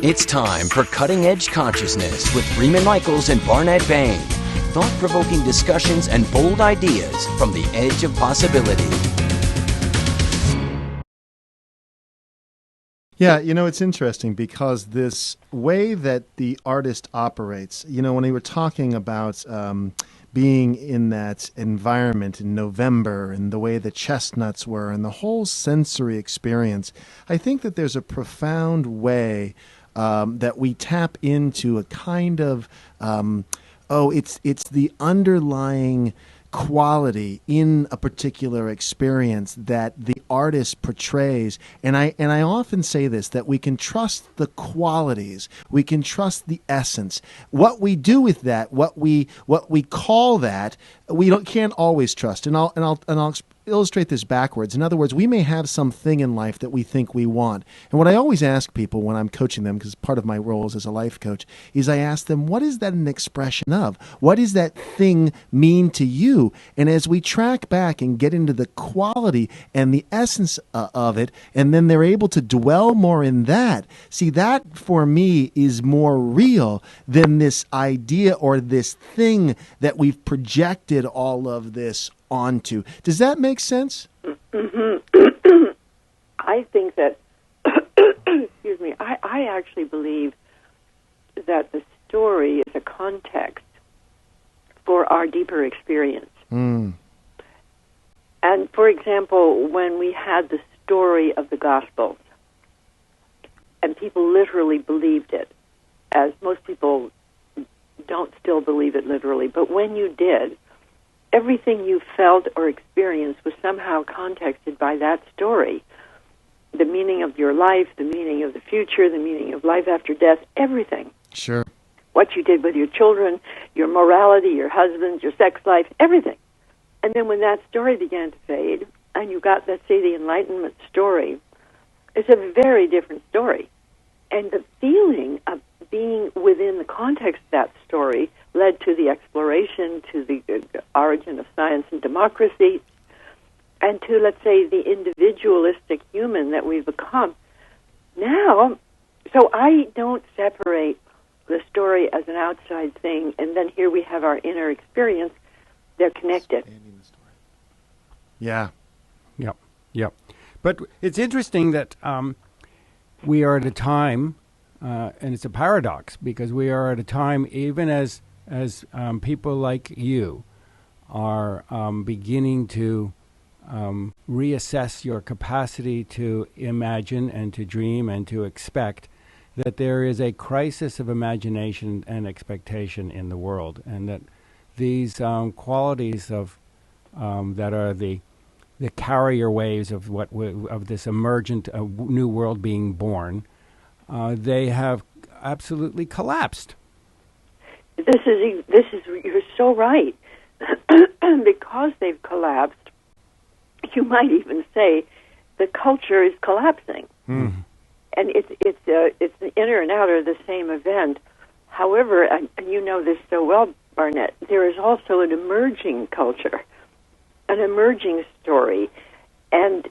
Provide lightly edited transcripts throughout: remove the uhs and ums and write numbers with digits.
It's time for Cutting Edge Consciousness with Freeman Michaels and Barnett Bain. Thought-provoking discussions and bold ideas from the edge of possibility. Yeah, it's interesting because this way that the artist operates, when they were talking about being in that environment in November and the way the chestnuts were and the whole sensory experience, I think that there's a profound way that we tap into a kind of, it's the underlying quality in a particular experience that the artist portrays. And I often say this, that we can trust the qualities, we can trust the essence. What we do with that, what we call that, can't always trust. And I'll illustrate this backwards. In other words, we may have something in life that we think we want. And what I always ask people when I'm coaching them, because part of my roles as a life coach, is I ask them, what is that an expression of? What does that thing mean to you? And as we track back and get into the quality and the essence of it, and then they're able to dwell more in that, see, that for me is more real than this idea or this thing that we've projected all of this onto. Does that make sense? Mm-hmm. I think that, excuse me, I actually believe that the story is a context for our deeper experience. Mm. And, for example, when we had the story of the Gospels, and people literally believed it, as most people don't still believe it literally, but when you did, everything you felt or experienced was somehow contexted by that story. The meaning of your life, the meaning of the future, the meaning of life after death, everything. Sure. What you did with your children, your morality, your husband, your sex life, everything. And then when that story began to fade, and you got, let's say, the Enlightenment story, it's a very different story. And the feeling of being within the context of that story led to the exploration, to the origin of science and democracy, and to, let's say, the individualistic human that we've become. Now, so I don't separate the story as an outside thing, and then here we have our inner experience. They're connected. Yeah. Yep. But it's interesting that we are at a time, and it's a paradox, because we are at a time, even as people like you are beginning to reassess your capacity to imagine and to dream and to expect, that there is a crisis of imagination and expectation in the world, and that these qualities of that are the carrier waves of of this emergent new world being born, they have absolutely collapsed. This is you're so right. Because they've collapsed, you might even say the culture is collapsing. Mm. And it's the inner and outer of the same event. However, and you know this so well, Barnett, there is also an emerging culture, an emerging story, and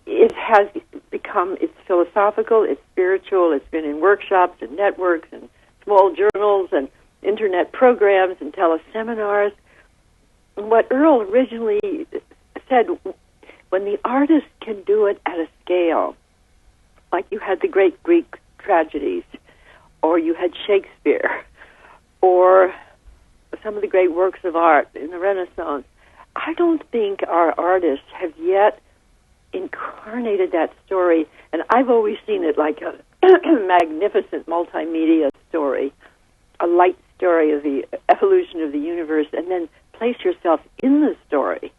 it has become, it's philosophical, it's spiritual, it's been in workshops and networks and small journals and internet programs and teleseminars. And what Earl originally said, when the artist can do it at a scale, like you had the great Greek tragedies, or you had Shakespeare, or some of the great works of art in the Renaissance, I don't think our artists have yet incarnated that story. And I've always seen it like a magnificent multimedia story, a light story of the evolution of the universe, and then place yourself in the story.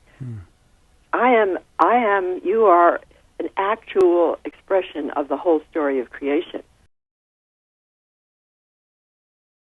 You are an actual expression of the whole story of creation.